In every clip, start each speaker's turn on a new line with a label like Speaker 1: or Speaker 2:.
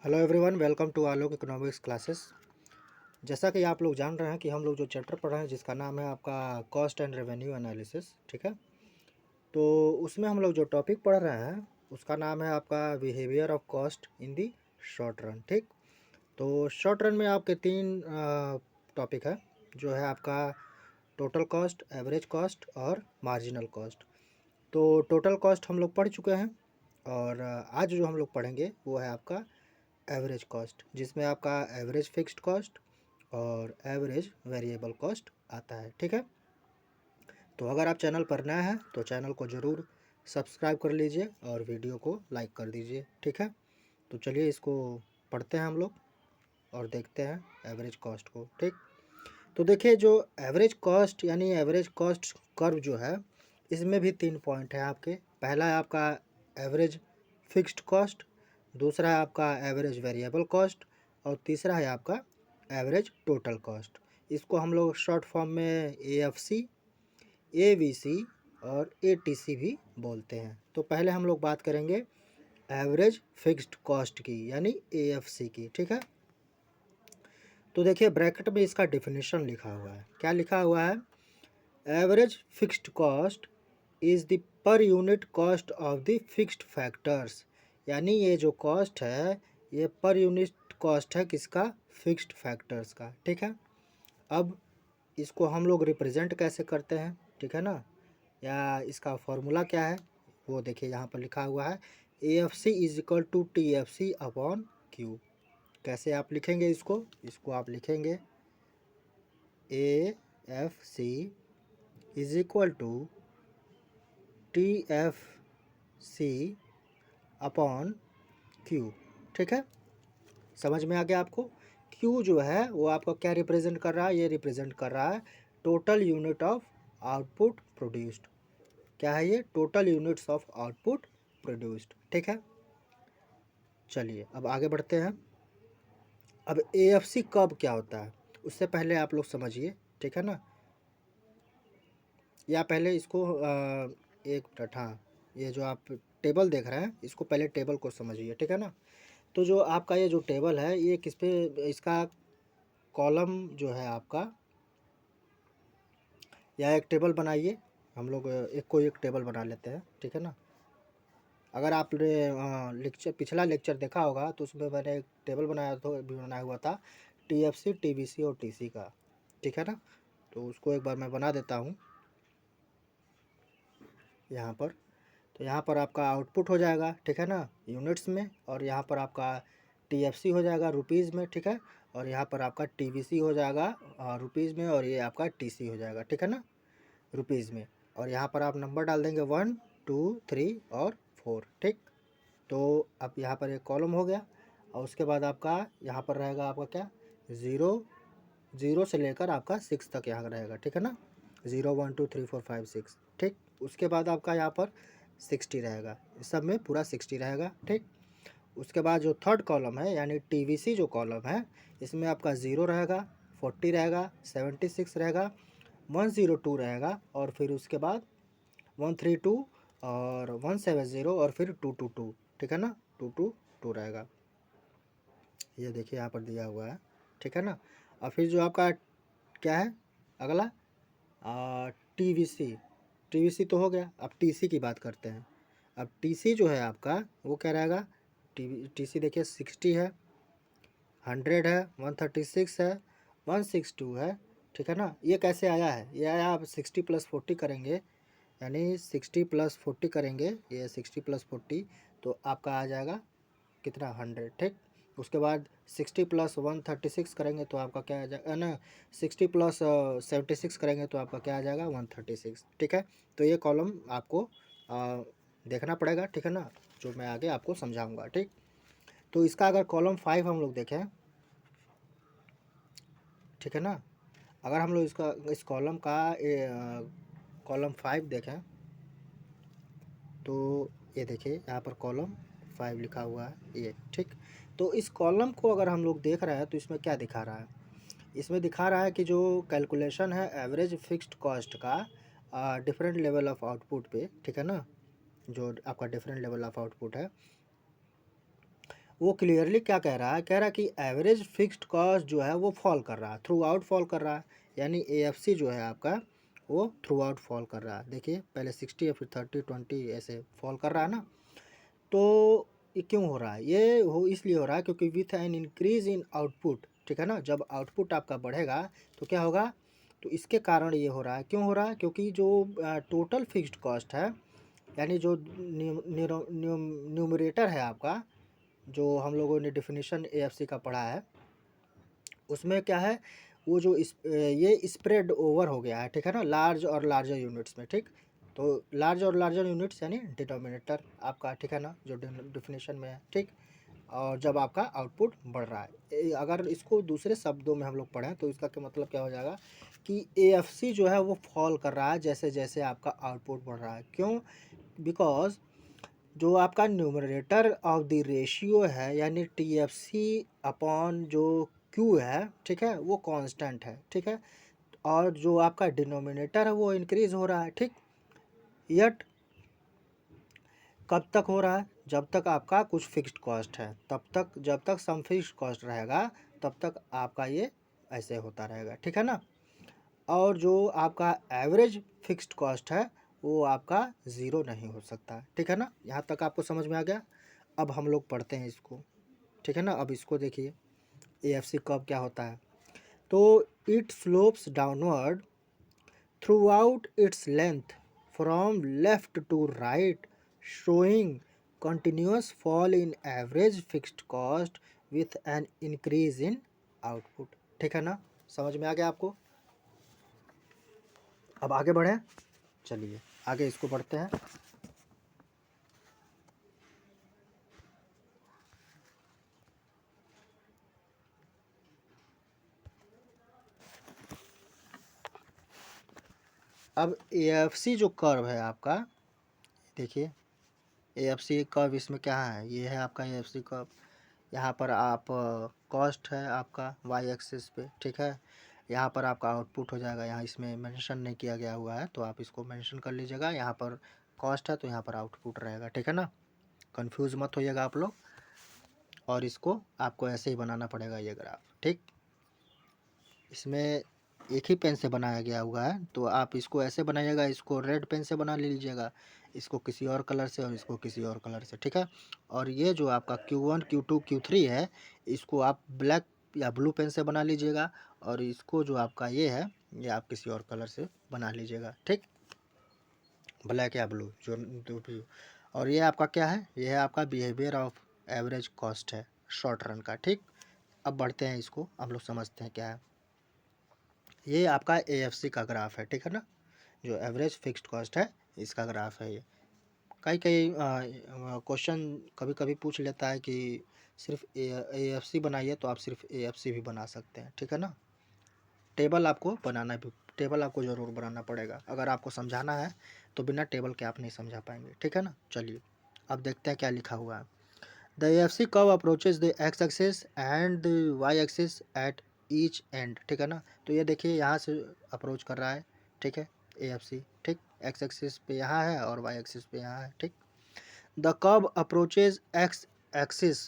Speaker 1: Hello everyone, welcome to Alok economics classes. जैसा कि आप लोग जान रहे हैं कि हम लोग जो चैप्टर पढ़ रहे हैं जिसका नाम है आपका कॉस्ट एंड रेवेन्यू एनालिसिस, ठीक है। तो उसमें हम लोग जो टॉपिक पढ़ रहे हैं उसका नाम है आपका behaviour of cost in the short run, ठीक। तो शॉर्ट रन में आपके तीन टॉपिक है, जो है आपका टोटल कॉस्ट, एवरेज कॉस्ट और मार्जिनल कॉस्ट। तो टोटल कॉस्ट हम लोग पढ़ चुके हैं और आज जो हम लोग पढ़ेंगे वो है आपका एवरेज कॉस्ट, जिसमें आपका एवरेज फिक्स्ड कॉस्ट और एवरेज वेरिएबल कॉस्ट आता है, ठीक है। तो अगर आप चैनल पर नए हैं तो चैनल को ज़रूर सब्सक्राइब कर लीजिए और वीडियो को लाइक कर दीजिए, ठीक है। तो चलिए इसको पढ़ते हैं हम लोग और देखते हैं एवरेज कॉस्ट को, ठीक। तो देखिए, जो एवरेज कॉस्ट यानी एवरेज कॉस्ट कर्व जो है, इसमें भी तीन पॉइंट हैं आपके। पहला है आपका एवरेज फिक्स्ड कॉस्ट, दूसरा है आपका एवरेज वेरिएबल कॉस्ट और तीसरा है आपका एवरेज टोटल कॉस्ट। इसको हम लोग शॉर्ट फॉर्म में AFC, AVC और ATC भी बोलते हैं। तो पहले हम लोग बात करेंगे एवरेज फिक्स्ड कॉस्ट की यानी AFC की, ठीक है। तो देखिए, ब्रैकेट में इसका डिफिनीशन लिखा हुआ है। क्या लिखा हुआ है? Average fixed cost is the per unit cost of the fixed factors. यानी ये जो कॉस्ट है ये पर यूनिट कॉस्ट है किसका? फिक्स्ड फैक्टर्स का, ठीक है। अब इसको हम लोग रिप्रेजेंट कैसे करते हैं, ठीक है ना, या इसका फॉर्मूला क्या है वो देखिए, यहाँ पर लिखा हुआ है AFC is equal to TFC upon Q। कैसे आप लिखेंगे इसको आप लिखेंगे AFC is equal to TFC upon Q, ठीक है। समझ में आ गया आपको? Q जो है वो आपका क्या रिप्रेजेंट कर रहा है? ये रिप्रेजेंट कर रहा है total unit of output produced. क्या है ये? Total units of output produced, ठीक है। चलिए अब आगे बढ़ते हैं। अब AFC कब क्या होता है उससे पहले आप लोग समझिए, ठीक है ना। या पहले इसको एक मिनट, हाँ, ये जो आप टेबल देख रहे हैं इसको पहले टेबल को समझिए, ठीक है ना। तो जो आपका ये जो टेबल है ये किस पे, इसका कॉलम जो है आपका, या एक टेबल बनाइए। हम लोग एक टेबल बना लेते हैं, ठीक है ना। अगर आपने लेक्चर पिछला लेक्चर देखा होगा तो उसमें मैंने एक टेबल बनाया हुआ था TFC, TVC और TC का, ठीक है ना। तो उसको एक बार मैं बना देता हूँ यहाँ पर। तो यहाँ पर आपका आउटपुट हो जाएगा, ठीक है ना, यूनिट्स में, और यहाँ पर आपका TFC हो जाएगा रुपीज़ में, ठीक है। और यहाँ पर आपका TVC हो जाएगा रुपीज़ में, और ये आपका TC हो जाएगा, ठीक है ना, रुपीज़ में। और यहाँ पर आप नंबर डाल देंगे 1, 2, 3 और 4, ठीक। तो अब यहाँ पर एक कॉलम हो गया, और उसके बाद आपका यहाँ पर रहेगा आपका क्या, ज़ीरो से लेकर आपका 6 तक यहाँ रहेगा, ठीक है ना। 0, 1, 2, 3, 4, 5, 6, ठीक। उसके बाद आपका यहाँ पर 60 रहेगा, इस सब में पूरा 60 रहेगा, ठीक। उसके बाद जो थर्ड कॉलम है यानी TVC जो कॉलम है, इसमें आपका 0 रहेगा, 40 रहेगा, 76 रहेगा, 102 रहेगा, और फिर उसके बाद 132 और 170 और फिर 222, ठीक है ना, 222 रहेगा। ये देखिए यहाँ पर दिया हुआ है, ठीक है ना। और फिर जो आपका क्या है अगला, TVC तो हो गया। अब TC की बात करते हैं। अब TC जो है आपका वो क्या रहेगा? TC देखिए 60 है, 100 है, 136 है, 162 है, ठीक है ना। ये कैसे आया है? ये आया, आप 60 + 40 करेंगे, यानी 60 + 40 करेंगे, ये 60 + 40 तो आपका आ जाएगा कितना, 100, ठीक। उसके बाद 60 + 136 करेंगे तो आपका क्या आ जाएगा ना, 60 + 76 करेंगे तो आपका क्या आ जाएगा, 136, ठीक है। तो ये कॉलम आपको देखना पड़ेगा, ठीक है ना, जो मैं आगे आपको समझाऊंगा, ठीक। तो इसका अगर कॉलम 5 हम लोग देखें, ठीक है ना, अगर हम लोग इस कॉलम का कॉलम 5 देखें तो ये देखिए यहाँ पर कॉलम 5 लिखा हुआ है ये, ठीक। तो इस कॉलम को अगर हम लोग देख रहे हैं तो इसमें क्या दिखा रहा है? इसमें दिखा रहा है कि जो कैलकुलेशन है एवरेज फिक्स्ड कॉस्ट का डिफरेंट लेवल ऑफ आउटपुट पे, ठीक है ना, जो आपका डिफरेंट लेवल ऑफ आउटपुट है वो क्लियरली क्या कह रहा है, कह रहा है कि एवरेज फिक्स्ड कॉस्ट जो है वो फॉल कर रहा है, थ्रू आउट फॉल कर रहा है, यानी एएफसी जो है आपका वो थ्रू आउट फॉल कर रहा है। देखिए पहले 60 या फिर 30 20 ऐसे फॉल कर रहा है ना। तो ये क्यों हो रहा है, ये हो इसलिए हो रहा है क्योंकि with an increase in output, ठीक है ना, जब आउटपुट आपका बढ़ेगा तो क्या होगा, तो इसके कारण ये हो रहा है। क्यों हो रहा है, क्योंकि जो टोटल फिक्स्ड कॉस्ट है, यानी जो न्यूमरेटर है आपका, जो हम लोगों ने डेफिनेशन एएफसी का पढ़ा है, उसमें क्या है, वो जो ये स्प्रेड ओवर हो गया है, ठीक है ना, लार्ज और लार्जर यूनिट्स में, ठीक। तो लार्ज और लार्जर यूनिट्स यानी डिनोमिनेटर आपका, ठीक है ना, जो डेफिनेशन में है, ठीक। और जब आपका आउटपुट बढ़ रहा है, अगर इसको दूसरे शब्दों में हम लोग पढ़ें तो इसका क्या मतलब क्या हो जाएगा कि एएफसी जो है वो फॉल कर रहा है जैसे जैसे आपका आउटपुट बढ़ रहा है। क्यों, बिकॉज जो आपका न्यूमरेटर ऑफ द रेशियो है, यानी टीएफसी अपॉन जो क्यू है, ठीक है, वो कांस्टेंट है, ठीक है। और जो आपका डिनोमिनेटर है वो इंक्रीज हो रहा है, ठीक। यट कब तक हो रहा है, जब तक आपका कुछ फिक्स्ड कॉस्ट है, तब तक, जब तक सम फिक्स्ड कॉस्ट रहेगा तब तक आपका ये ऐसे होता रहेगा, ठीक है ना। और जो आपका एवरेज फिक्स्ड कॉस्ट है वो आपका ज़ीरो नहीं हो सकता, ठीक है ना। यहाँ तक आपको समझ में आ गया। अब हम लोग पढ़ते हैं इसको, ठीक है ना। अब इसको देखिए एएफसी कर्व क्या होता है। तो it slopes downward throughout its length from left to right, showing continuous fall in average fixed cost with an increase in output, ठीक है ना। समझ में आ गया आपको। अब आगे बढ़ें, चलिए आगे इसको पढ़ते हैं। अब एएफसी जो कर्व है आपका, देखिए एएफसी कर्व इसमें क्या है, ये है आपका एएफसी कर्व। यहाँ पर आप कॉस्ट है आपका वाई एक्सिस पे, ठीक है। यहाँ पर आपका आउटपुट हो जाएगा, यहाँ इसमें मेंशन नहीं किया गया हुआ है तो आप इसको मेंशन कर लीजिएगा। यहाँ पर कॉस्ट है तो यहाँ पर आउटपुट रहेगा, ठीक है ना। कंफ्यूज मत होइएगा आप लोग। और इसको आपको ऐसे ही बनाना पड़ेगा ये ग्राफ, ठीक। इसमें एक ही पेन से बनाया गया हुआ है तो आप इसको ऐसे बनाइएगा, इसको रेड पेन से बना लीजिएगा, इसको किसी और कलर से और इसको किसी और कलर से, ठीक है। और ये जो आपका Q1 Q2 Q3 है, इसको आप ब्लैक या ब्लू पेन से बना लीजिएगा, और इसको जो आपका ये है ये आप किसी और कलर से बना लीजिएगा, ठीक, ब्लैक या ब्लू जो भी। और ये आपका क्या है, ये है आपका बिहेवियर ऑफ एवरेज कॉस्ट है शॉर्ट रन का, ठीक। अब बढ़ते हैं, इसको हम लोग समझते हैं क्या है। ये आपका एएफसी का ग्राफ है, ठीक है ना, जो एवरेज फिक्स्ड कॉस्ट है इसका ग्राफ है ये। कई कई क्वेश्चन कभी कभी पूछ लेता है कि सिर्फ एएफसी बनाइए, तो आप सिर्फ एएफसी भी बना सकते हैं, ठीक है ना। टेबल आपको बनाना भी, टेबल आपको ज़रूर बनाना पड़ेगा, अगर आपको समझाना है तो बिना टेबल के आप नहीं समझा पाएंगे, ठीक है ना। चलिए अब देखते हैं क्या लिखा हुआ है। The AFC curve approaches the x axis and the y axis at each end, ठीक है ना। तो ये देखिए यहाँ से अप्रोच कर रहा है, ठीक है, एएफसी, ठीक। एक्स एक्सिस पे यहाँ है और वाई एक्सिस पे यहाँ है, ठीक। The curve approaches x axis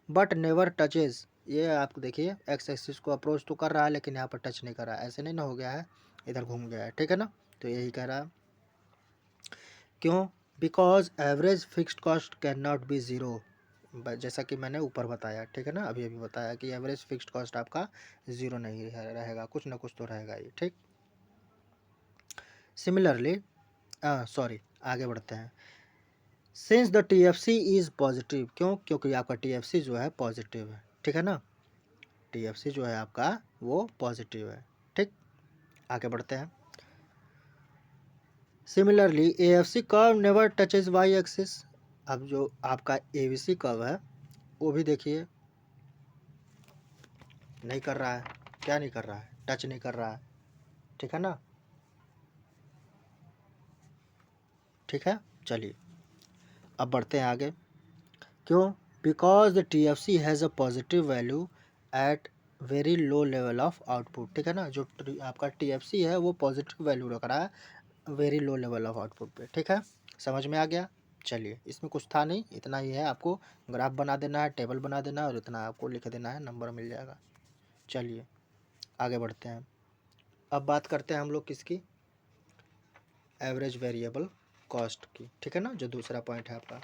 Speaker 1: but never touches, ये आप देखिए एक्स एक्सिस को अप्रोच तो कर रहा है लेकिन यहाँ पर टच नहीं कर रहा है, ऐसे नहीं ना हो गया है, इधर घूम गया है, ठीक है ना। तो यही कह रहा है। क्यों, because average fixed cost can not be zero, जैसा कि मैंने ऊपर बताया, ठीक है ना, अभी अभी बताया कि एवरेज फिक्स्ड कॉस्ट आपका ज़ीरो नहीं रहेगा, कुछ ना कुछ तो रहेगा ही, ठीक। सिमिलरली सॉरी आगे बढ़ते हैं। Since the TFC is positive, क्यों, क्योंकि आपका टीएफसी जो है पॉजिटिव है, ठीक है ना, टीएफसी जो है आपका वो पॉजिटिव है, ठीक। आगे बढ़ते हैं। Similarly AFC curve never touches y axis, अब जो आपका एबीसी कर्व है वो भी देखिए नहीं कर रहा है, क्या नहीं कर रहा है, टच नहीं कर रहा है, ठीक है ना, ठीक है। चलिए अब बढ़ते हैं आगे। क्यों, because the T F C has a positive value at very low level of output, ठीक है ना, जो आपका टी एफ सी है वो पॉजिटिव वैल्यू रख रहा है very low level of output पे, ठीक है। समझ में आ गया। चलिए, इसमें कुछ था नहीं, इतना ही है, आपको ग्राफ बना देना है, टेबल बना देना है और इतना आपको लिख देना है, नंबर मिल जाएगा। चलिए आगे बढ़ते हैं। अब बात करते हैं हम लोग किसकी, एवरेज वेरिएबल कॉस्ट की, ठीक है ना, जो दूसरा पॉइंट है आपका।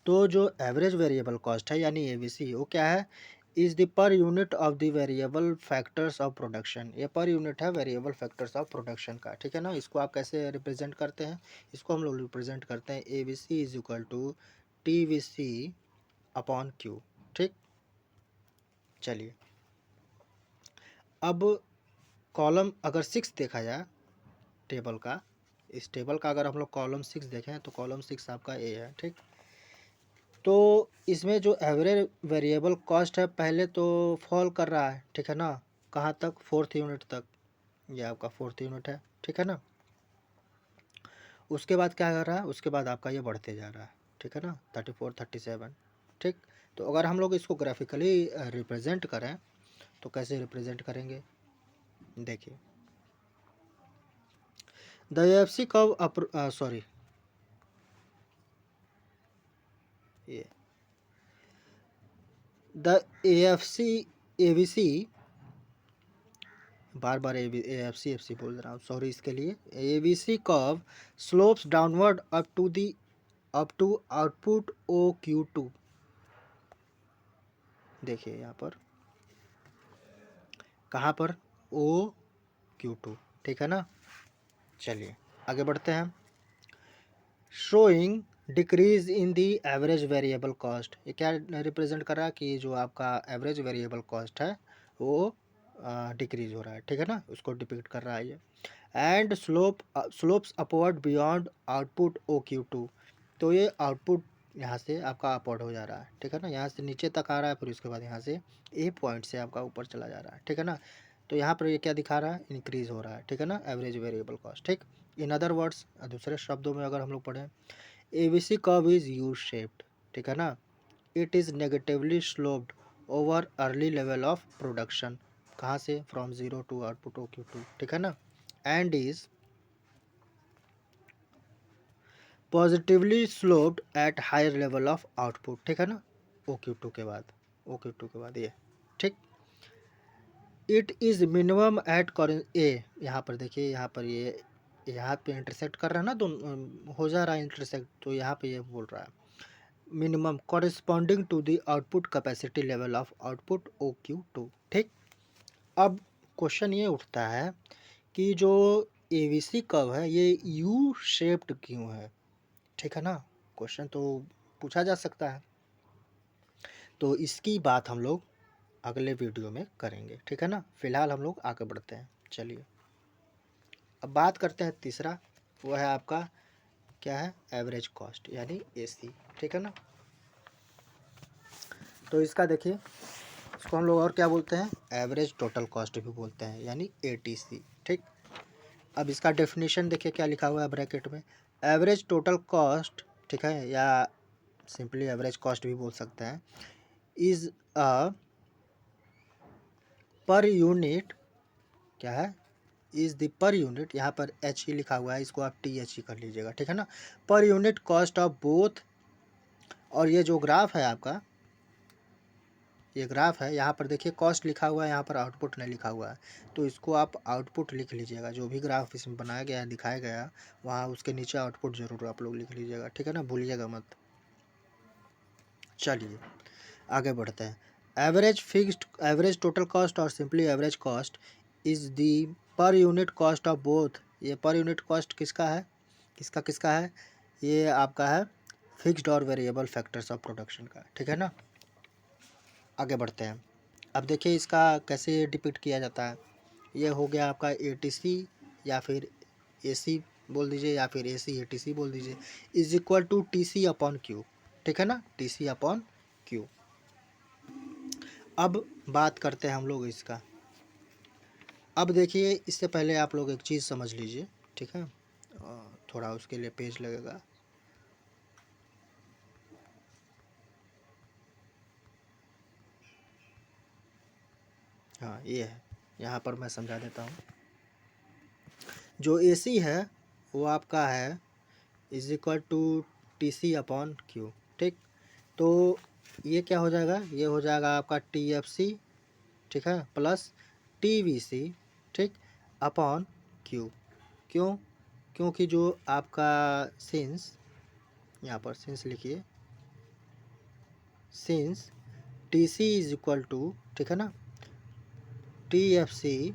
Speaker 1: तो जो एवरेज वेरिएबल कॉस्ट है यानी एवीसी, वो क्या है, is the per unit of the variable factors of production. ये पर यूनिट है वेरिएबल फैक्टर्स ऑफ प्रोडक्शन का, ठीक है ना। इसको आप कैसे रिप्रेजेंट करते हैं, इसको हम लोग रिप्रेजेंट करते हैं AVC is equal to TVC upon Q, ठीक। चलिए अब कॉलम अगर 6 देखा जाए टेबल का, इस टेबल का अगर हम लोग कॉलम 6 देखें तो कॉलम 6 आपका ए है, ठीक। तो इसमें जो एवरेज वेरिएबल कॉस्ट है पहले तो फॉल कर रहा है, ठीक है ना, कहाँ तक, 4th यूनिट तक, ये आपका 4th यूनिट है, ठीक है ना। उसके बाद क्या कर रहा है, उसके बाद आपका ये बढ़ते जा रहा है, ठीक है ना, 34 37, ठीक। तो अगर हम लोग इसको ग्राफिकली रिप्रेजेंट करें तो कैसे रिप्रेजेंट करेंगे, देखिए द एएफसी कर्व सॉरी ये द एएफसी एवीसी, बार बार एएफसी बोल रहा हूँ, सॉरी इसके लिए। AVC curve slopes downward up to output O Q two, देखिए यहाँ पर, कहाँ पर, ओ क्यू टू, ठीक है ना। चलिए आगे बढ़ते हैं। Showing decrease in the average variable cost, ये क्या रिप्रेजेंट कर रहा है कि जो आपका एवरेज वेरिएबल कॉस्ट है वो डिक्रीज हो रहा है, ठीक है ना, उसको डिपिक्ट कर रहा है ये। And slopes upward beyond output O Q two, तो ये आउटपुट यहाँ से आपका अपवर्ड हो जा रहा है, ठीक है ना, यहाँ से नीचे तक आ रहा है, फिर उसके बाद यहाँ से ए पॉइंट से आपका ऊपर चला जा रहा है, ठीक है ना। तो यहाँ पर ये क्या दिखा रहा है, इंक्रीज हो रहा है, ठीक है ना, एवरेज वेरिएबल कॉस्ट, ठीक। इन अदर वर्ड्स, दूसरे शब्दों में अगर हम लोग पढ़ें, ABC curve is U shaped, ठीक है ना, it is negatively sloped over early level of production, कहाँ से, from zero to output O Q two, ठीक है ना, and is positively sloped at higher level of output, ठीक है ना, ओ क्यू टू के बाद, ओ क्यू टू के बाद ये, ठीक। इट इज़ मिनिमम एट ए, यहाँ पर देखिए, यहाँ पर ये यहाँ पे इंटरसेक्ट कर रहा है ना, तो हो जा रहा है इंटरसेक्ट, तो यहाँ पे ये बोल रहा है minimum corresponding to the output capacity level of output O Q two, ठीक। अब क्वेश्चन ये उठता है कि जो एवीसी कर्व है ये यू शेप्ड क्यों है, ठीक है ना, क्वेश्चन तो पूछा जा सकता है। तो इसकी बात हम लोग अगले वीडियो में करेंगे, ठीक है ना, फिलहाल हम लोग आगे बढ़ते हैं। चलिए अब बात करते हैं तीसरा, वो है आपका क्या है, एवरेज कॉस्ट यानी एसी, ठीक है ना। तो इसका देखिए, इसको हम लोग और क्या बोलते हैं, एवरेज टोटल कॉस्ट भी बोलते हैं यानी एटीसी, ठीक। अब इसका डेफिनेशन देखिए क्या लिखा हुआ है ब्रैकेट में, एवरेज टोटल कॉस्ट, ठीक है, या सिंपली एवरेज कॉस्ट भी बोल सकते हैं, इज अ पर यूनिट, क्या है, इज द पर यूनिट, यहाँ पर एच ही लिखा हुआ है, इसको आप टी एच ही कर लीजिएगा, ठीक है ना, per unit cost of both. और ये जो ग्राफ है आपका, ये ग्राफ है, यहाँ पर देखिए कॉस्ट लिखा हुआ है, यहाँ पर आउटपुट नहीं लिखा हुआ है, तो इसको आप आउटपुट लिख लीजिएगा, जो भी ग्राफ इसमें बनाया गया है, दिखाया गया, वहाँ उसके नीचे आउटपुट जरूर आप लोग लिख लीजिएगा, ठीक है ना, भूलिएगा मत। चलिए आगे बढ़ते हैं। एवरेज टोटल कॉस्ट और simply average cost is the per unit cost of both, ये पर यूनिट कॉस्ट किसका है, किसका किसका है, ये आपका है फिक्स्ड और वेरिएबल फैक्टर्स ऑफ प्रोडक्शन का, ठीक है ना। आगे बढ़ते हैं। अब देखिए इसका कैसे डिपिक्ट किया जाता है, ये हो गया आपका एटीसी या फिर एसी बोल दीजिए या फिर एसी एटीसी बोल दीजिए, is equal to TC upon Q, ठीक है ना, टीसी अपॉन क्यू। अब बात करते हैं हम लोग इसका। अब देखिए इससे पहले आप लोग एक चीज़ समझ लीजिए, ठीक है, थोड़ा उसके लिए पेज लगेगा। हाँ ये है, यहाँ पर मैं समझा देता हूँ। जो एसी है वो आपका है is equal to T C upon Q. ठीक, तो ये क्या हो जाएगा, ये हो जाएगा आपका टी एफ सी, ठीक है, प्लस टी वी सी, ठीक, अपॉन क्यू। क्यों? क्योंकि जो आपका सिंस, यहाँ पर सिंस लिखिए, since T C is equal to, ठीक है ना, T F C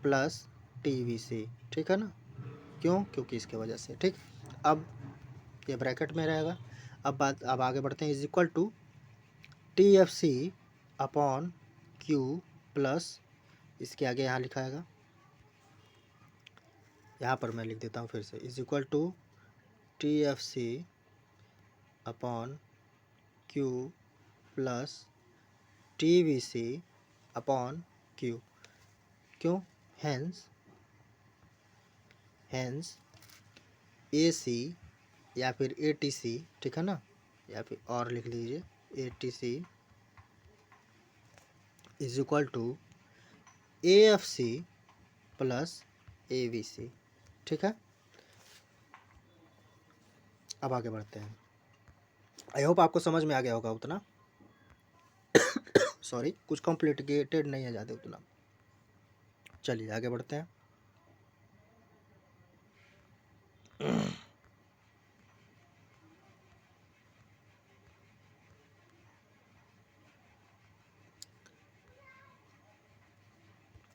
Speaker 1: plus T V C, ठीक है ना। क्यों? क्योंकि इसके वजह से। ठीक, अब ये ब्रैकेट में रहेगा। अब आगे बढ़ते हैं। Is equal to T F C upon Q plus, इसके आगे यहाँ लिखाएगा, यहाँ पर मैं लिख देता हूँ फिर से, is equal to T F C upon Q plus T V C upon Q. क्यों? हैंस ए सी या फिर ए टी सी, ठीक है ना, या फिर और लिख लीजिए A T C is equal to A F C plus A V C, ठीक है। अब आगे बढ़ते हैं। आई होप आपको समझ में आ गया होगा उतना। सॉरी, कुछ कॉम्प्लिकेटेड नहीं है ज़्यादा उतना। चलिए आगे बढ़ते हैं।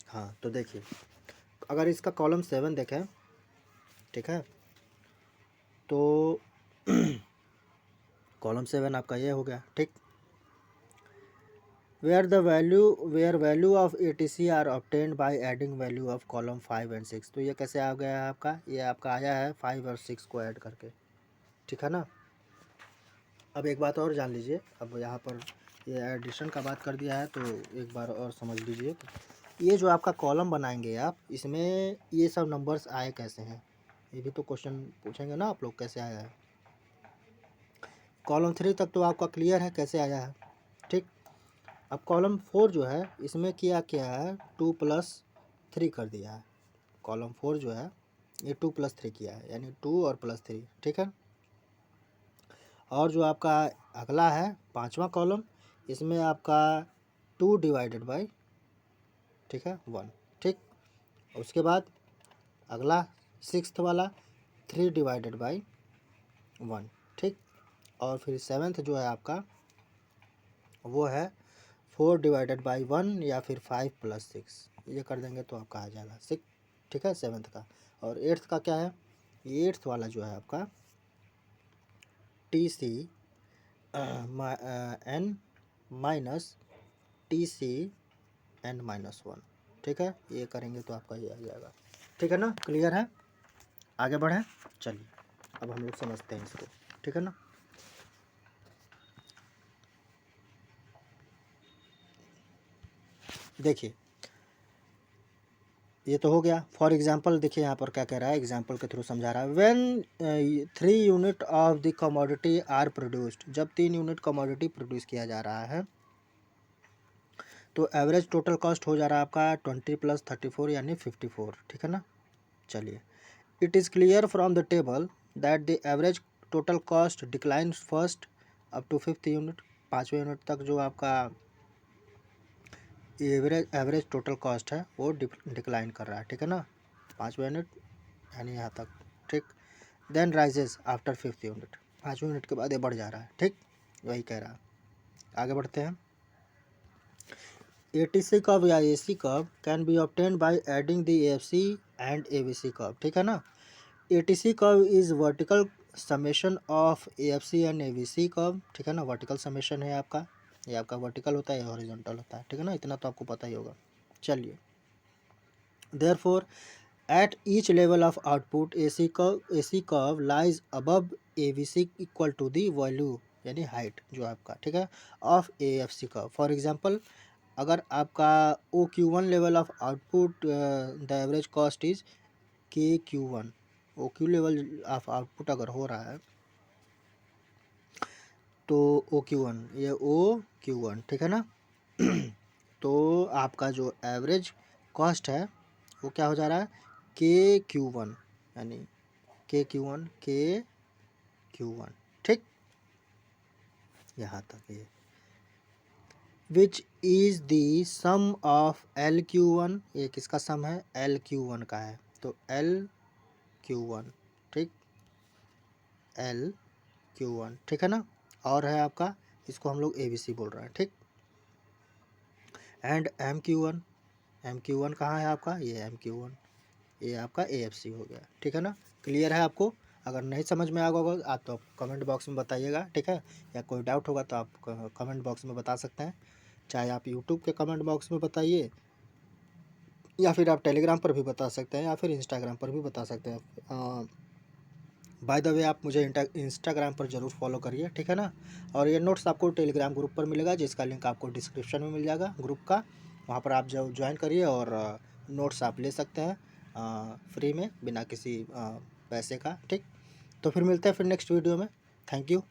Speaker 1: हाँ, तो देखिए, अगर इसका कॉलम 7 देखें, ठीक है, तो कॉलम 7 आपका ये हो गया। ठीक, where value of A T C are obtained by adding value of column 5 and 6। तो ये कैसे आ गया है आपका, ये आपका आया है 5 और 6 को ऐड करके, ठीक है ना। अब एक बात और जान लीजिए, अब यहाँ पर ये एडिशन का बात कर दिया है तो एक बार और समझ लीजिए कि ये जो आपका कॉलम बनाएंगे आप, इसमें ये सब नंबर्स आए कैसे हैं, ये भी तो क्वेश्चन पूछेंगे ना आप लोग, कैसे आया है। कॉलम 3 तक तो आपका क्लियर है कैसे आया है। ठीक, अब कॉलम 4 जो है इसमें क्या है, 2 + 3 कर दिया है। कॉलम 4 जो है ये 2 + 3 किया है, यानी 2 और +3, ठीक है। और जो आपका अगला है 5वां कॉलम, इसमें आपका 2 डिवाइडेड बाई, ठीक है, 1, ठीक। उसके बाद अगला 6th वाला 3 डिवाइडेड बाई 1, ठीक। और फिर 7th जो है आपका वो है 4 डिवाइडेड बाई 1 या फिर 5 + 6, ये कर देंगे तो आपका आ जाएगा 6, ठीक है, 7th का। और 8th का क्या है, 8th वाला जो है आपका T C N minus T C N -1, ठीक है, ये करेंगे तो आपका ये आ जाएगा। ठीक है ना, क्लियर है। आगे बढ़ें, चलिए अब हम लोग समझते हैं इसको, ठीक है ना। देखिए, ये तो हो गया। फॉर एग्जांपल देखिए यहाँ पर क्या कह रहा है, एग्जांपल के थ्रू समझा रहा है। When 3 unit of the commodity are produced, जब 3 यूनिट कमोडिटी प्रोड्यूस किया जा रहा है तो एवरेज टोटल कॉस्ट हो जा रहा है आपका 20 + 34 यानी 54, ठीक है ना। चलिए, it is clear from the table that the average total cost decline first up to 5th unit, 5वें यूनिट तक जो आपका एवरेज टोटल कॉस्ट है वो डिक्लाइन कर रहा है, ठीक है ना, 5वें यूनिट यानी यहाँ तक, ठीक। Then rises after 5th unit, 5वें यूनिट के बाद ये बढ़ जा रहा है, ठीक, वही कह रहा है। आगे बढ़ते हैं। ATC कर्व या AC curve can be obtained by adding the AFC and ABC curve, ठीक है ना। ATC curve is vertical summation of AFC and ABC curve, ठीक है ना, वर्टिकल समेशन है आपका, ये आपका वर्टिकल होता है, ये हॉरिजॉन्टल होता है, ठीक है ना, इतना तो आपको पता ही होगा। चलिए, therefore at each level of output AC curve lies above ABC equal to the value यानी हाइट जो आपका, ठीक है, of AFC curve. For example, अगर आपका OQ1 level of output the average cost is KQ1, OQ level of output अगर हो रहा है तो OQ1, ये OQ1, ठीक है ना। तो आपका जो एवरेज कॉस्ट है वो क्या हो जा रहा है, KQ1 यानी KQ1 KQ1, ठीक, यहाँ तक ये। Which is the some of LQ1, ये किसका सम है, LQ1 का है, तो LQ1, ठीक, LQ1, ठीक है ना। और है आपका, इसको हम लोग ABC बोल रहे हैं, ठीक। एंड MQ1 कहाँ है आपका, ये MQ1, ये आपका AFC हो गया, ठीक है ना। क्लियर है आपको? अगर नहीं समझ में आ होगा आप तो कमेंट बॉक्स में बताइएगा, ठीक है। या कोई डाउट होगा तो आप कमेंट बॉक्स में बता सकते हैं, चाहे आप यूट्यूब के कमेंट बॉक्स में बताइए, या फिर आप टेलीग्राम पर भी बता सकते हैं, या फिर इंस्टाग्राम पर भी बता सकते हैं। बाय द वे आप मुझे इंस्टाग्राम पर ज़रूर फॉलो करिए, ठीक है ना। और ये नोट्स आपको टेलीग्राम ग्रुप पर मिलेगा, जिसका लिंक आपको डिस्क्रिप्शन में मिल जाएगा ग्रुप का। वहाँ पर आप जो ज्वाइन करिए और नोट्स आप ले सकते हैं फ्री में, बिना किसी पैसे का, ठीक। तो फिर मिलते हैं फिर नेक्स्ट वीडियो में। Thank you.